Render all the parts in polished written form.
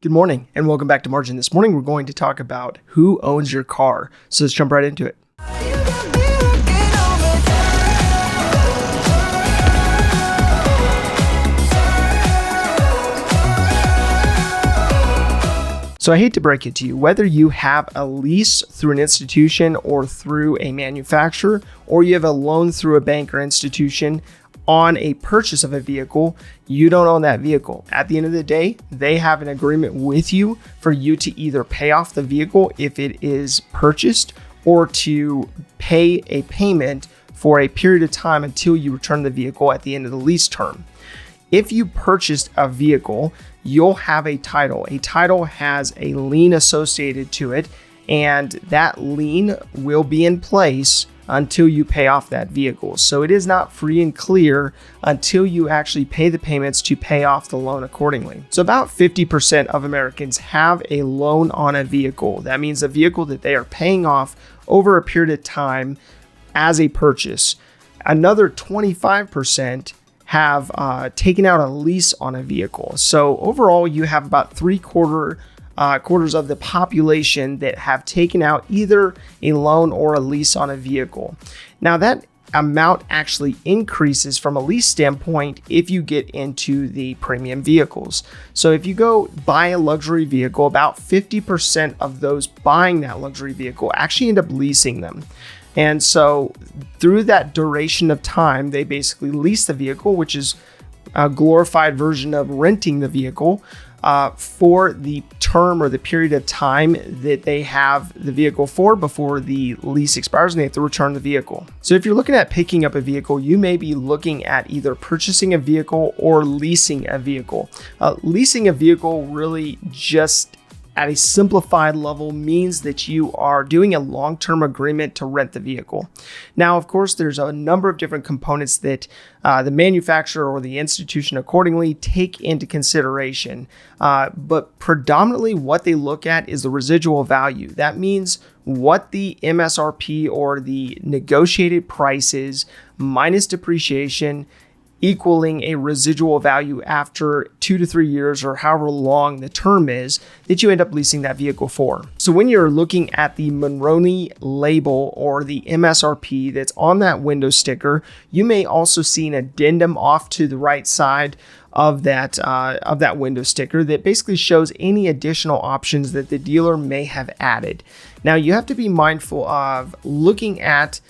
Good morning and welcome back to Margin. This morning we're going to talk about who owns your car. So let's jump right into it. So I hate to break it to you, whether you have a lease through an institution or through a manufacturer, or you have a loan through a bank or institution on a purchase of a vehicle, you don't own that vehicle. At the end of the day, they have an agreement with you for you to either pay off the vehicle if it is purchased or to pay a payment for a period of time until you return the vehicle at the end of the lease term. If you purchased a vehicle, you'll have a title. A title has a lien associated to it, and that lien will be in place until you pay off that vehicle. So it is not free and clear until you actually pay the payments to pay off the loan accordingly. So about 50% of Americans have a loan on a vehicle. That means a vehicle that they are paying off over a period of time as a purchase. Another 25% have taken out a lease on a vehicle. So overall, you have about quarters of the population that have taken out either a loan or a lease on a vehicle. Now that amount actually increases from a lease standpoint if you get into the premium vehicles. So if you go buy a luxury vehicle, about 50% of those buying that luxury vehicle actually end up leasing them. And so through that duration of time, they basically lease the vehicle, which is a glorified version of renting the vehicle for the term or the period of time that they have the vehicle for before the lease expires and they have to return the vehicle. So if you're looking at picking up a vehicle, you may be looking at either purchasing a vehicle or leasing a vehicle. Leasing a vehicle really just at a simplified level means that you are doing a long-term agreement to rent the vehicle. Now, of course, there's a number of different components that the manufacturer or the institution accordingly take into consideration. But predominantly what they look at is the residual value. That means what the MSRP or the negotiated price is minus depreciation, equaling a residual value after 2 to 3 years or however long the term is that you end up leasing that vehicle for. So when you're looking at the Monroney label or the MSRP that's on that window sticker, you may also see an addendum off to the right side of that window sticker that basically shows any additional options that the dealer may have added. Now you have to be mindful of looking at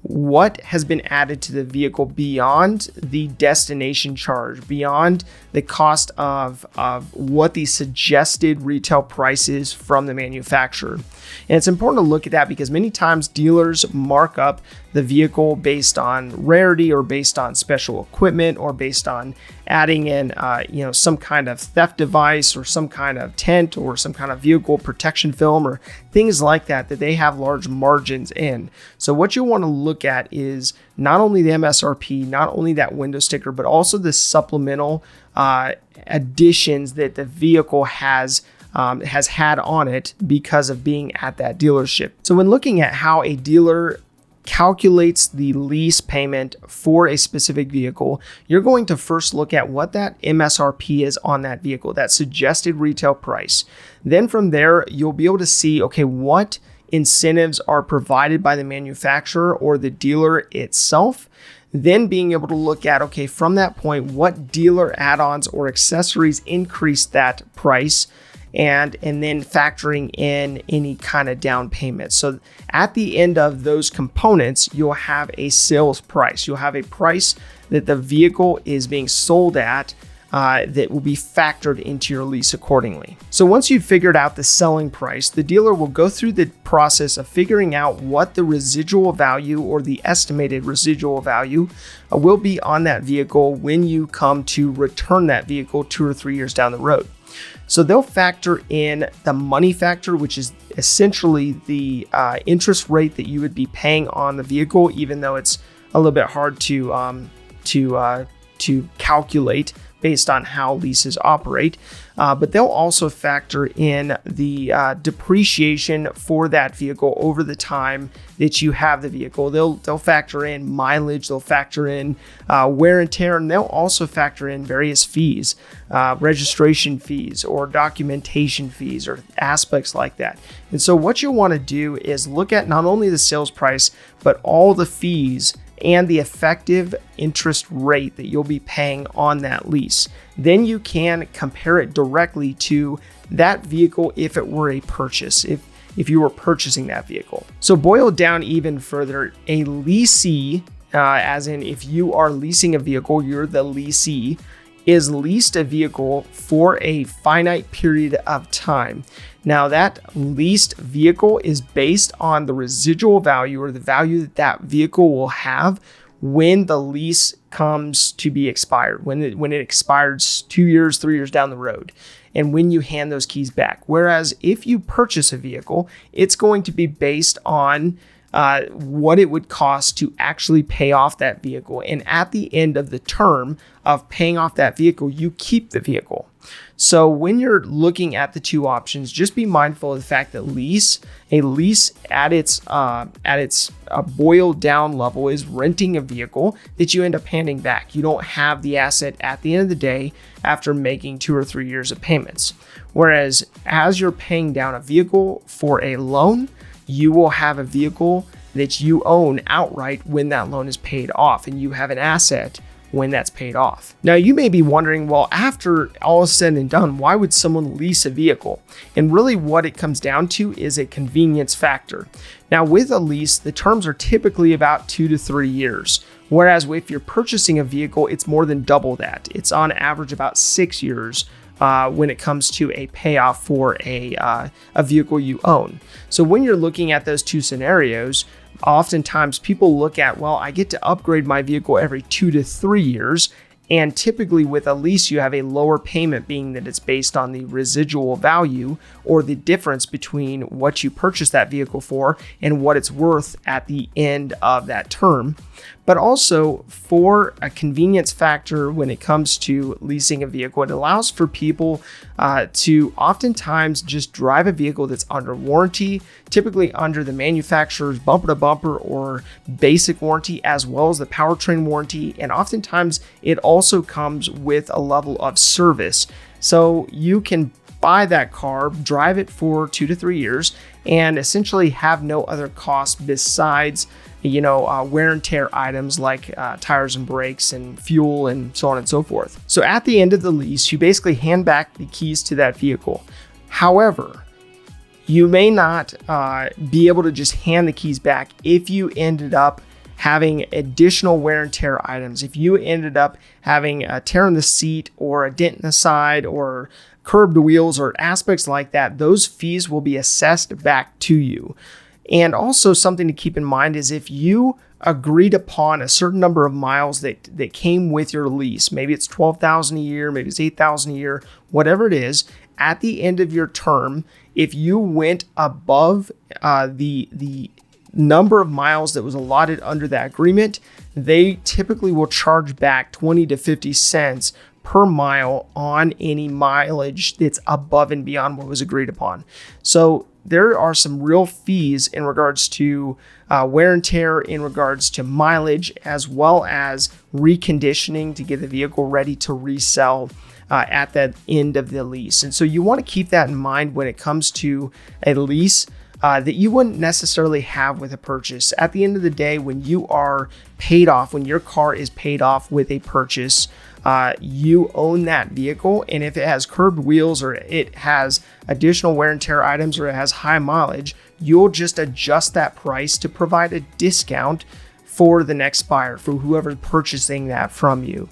what has been added to the vehicle beyond the destination charge, beyond the cost of what the suggested retail price is from the manufacturer. And it's important to look at that because many times dealers mark up the vehicle based on rarity or based on special equipment or based on adding in some kind of theft device or some kind of tent or some kind of vehicle protection film or things like that they have large margins in. So what you want to look at is not only the MSRP, not only that window sticker, but also the supplemental additions that the vehicle has had on it because of being at that dealership. So when looking at how a dealer calculates the lease payment for a specific vehicle, you're going to first look at what that MSRP is on that vehicle, that suggested retail price. Then from there, you'll be able to see, okay, what incentives are provided by the manufacturer or the dealer itself. Then being able to look at, okay, from that point, what dealer add-ons or accessories increase that price, and then factoring in any kind of down payment. So at the end of those components, you'll have a sales price. You'll have a price that the vehicle is being sold at that will be factored into your lease accordingly. So once you've figured out the selling price, the dealer will go through the process of figuring out what the residual value or the estimated residual value will be on that vehicle when you come to return that vehicle 2 or 3 years down the road. So they'll factor in the money factor, which is essentially the interest rate that you would be paying on the vehicle, even though it's a little bit hard to calculate. based on how leases operate. But they'll also factor in the depreciation for that vehicle over the time that you have the vehicle. They'll factor in mileage, they'll factor in wear and tear, and they'll also factor in various fees, registration fees or documentation fees or aspects like that. And so what you want to do is look at not only the sales price, but all the fees and the effective interest rate that you'll be paying on that lease. Then you can compare it directly to that vehicle if it were a purchase, if you were purchasing that vehicle. So boiled down even further, a leasee, as in if you are leasing a vehicle, you're the leasee, is leased a vehicle for a finite period of time. Now that leased vehicle is based on the residual value or the value that that vehicle will have when the lease comes to be expired, when it expires 2 years, 3 years down the road, and when you hand those keys back. Whereas if you purchase a vehicle, it's going to be based on what it would cost to actually pay off that vehicle. And at the end of the term of paying off that vehicle, you keep the vehicle. So when you're looking at the two options, just be mindful of the fact that a lease at its boiled down level is renting a vehicle that you end up handing back. You don't have the asset at the end of the day after making 2 or 3 years of payments. Whereas as you're paying down a vehicle for a loan, you will have a vehicle that you own outright when that loan is paid off, and you have an asset when that's paid off. Now, you may be wondering, well, after all is said and done, why would someone lease a vehicle? And really what it comes down to is a convenience factor. Now, with a lease, the terms are typically about 2 to 3 years. Whereas if you're purchasing a vehicle, it's more than double that. It's on average about 6 years when it comes to a payoff for a vehicle you own. So when you're looking at those two scenarios, oftentimes people look at, well, I get to upgrade my vehicle every 2 to 3 years. And typically with a lease, you have a lower payment, being that it's based on the residual value or the difference between what you purchased that vehicle for and what it's worth at the end of that term. But also for a convenience factor when it comes to leasing a vehicle, it allows for people to oftentimes just drive a vehicle that's under warranty, typically under the manufacturer's bumper to bumper or basic warranty, as well as the powertrain warranty. And oftentimes it also comes with a level of service. So you can buy that car, drive it for 2 to 3 years, and essentially have no other costs besides wear and tear items like tires and brakes and fuel and so on and so forth. So at the end of the lease, you basically hand back the keys to that vehicle. However, you may not be able to just hand the keys back if you ended up having additional wear and tear items. If you ended up having a tear in the seat or a dent in the side or curbed wheels or aspects like that, those fees will be assessed back to you. And also something to keep in mind is if you agreed upon a certain number of miles that came with your lease, maybe it's 12,000 a year, maybe it's 8,000 a year, whatever it is, at the end of your term, if you went above the number of miles that was allotted under that agreement, they typically will charge back 20 to 50 cents per mile on any mileage that's above and beyond what was agreed upon. So there are some real fees in regards to wear and tear, in regards to mileage, as well as reconditioning to get the vehicle ready to resell at the end of the lease. And so you want to keep that in mind when it comes to a lease that you wouldn't necessarily have with a purchase. At the end of the day, when you are paid off, when your car is paid off with a purchase, you own that vehicle. And if it has curbed wheels or it has additional wear and tear items or it has high mileage, you'll just adjust that price to provide a discount for the next buyer, for whoever's purchasing that from you.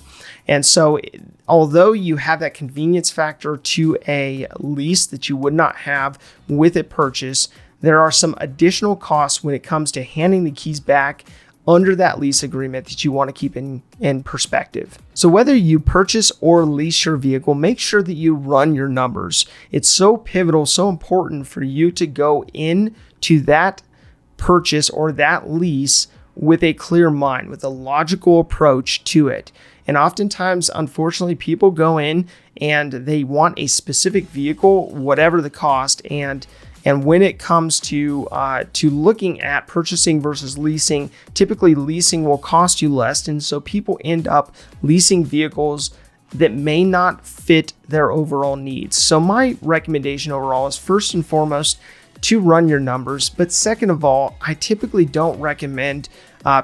And so although you have that convenience factor to a lease that you would not have with a purchase, there are some additional costs when it comes to handing the keys back under that lease agreement that you want to keep in perspective. So whether you purchase or lease your vehicle, make sure that you run your numbers. It's so pivotal, so important for you to go into that purchase or that lease with a clear mind, with a logical approach to it. And oftentimes, unfortunately, people go in and they want a specific vehicle, whatever the cost, and when it comes to looking at purchasing versus leasing, typically leasing will cost you less, and so people end up leasing vehicles that may not fit their overall needs. So my recommendation overall is, first and foremost, to run your numbers. But second of all, I typically don't recommend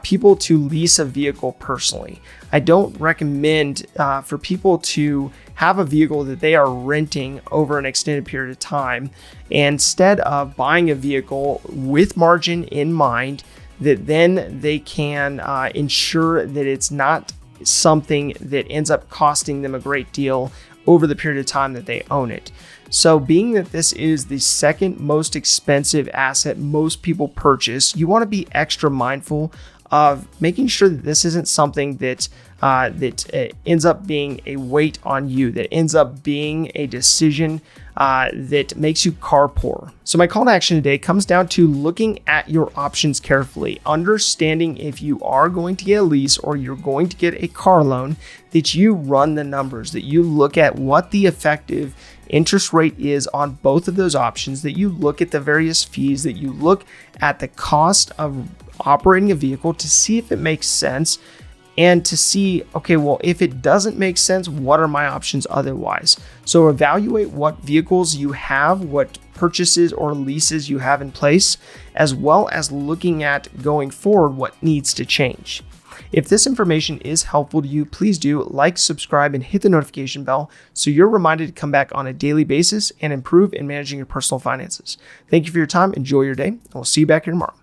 people to lease a vehicle personally. I don't recommend for people to have a vehicle that they are renting over an extended period of time, instead of buying a vehicle with margin in mind that then they can ensure that it's not something that ends up costing them a great deal over the period of time that they own it. So being that this is the second most expensive asset most people purchase, you want to be extra mindful of making sure that this isn't something that ends up being a weight on you, that ends up being a decision that makes you car poor. So my call to action today comes down to looking at your options carefully, understanding if you are going to get a lease or you're going to get a car loan, that you run the numbers, that you look at what the effective interest rate is on both of those options, that you look at the various fees, that you look at the cost of operating a vehicle to see if it makes sense, and to see, okay, well, if it doesn't make sense, what are my options otherwise? So evaluate what vehicles you have, what purchases or leases you have in place, as well as looking at going forward what needs to change. If this information is helpful to you, please do like, subscribe, and hit the notification bell so you're reminded to come back on a daily basis and improve in managing your personal finances. Thank you for your time. Enjoy your day, and we'll see you back here tomorrow.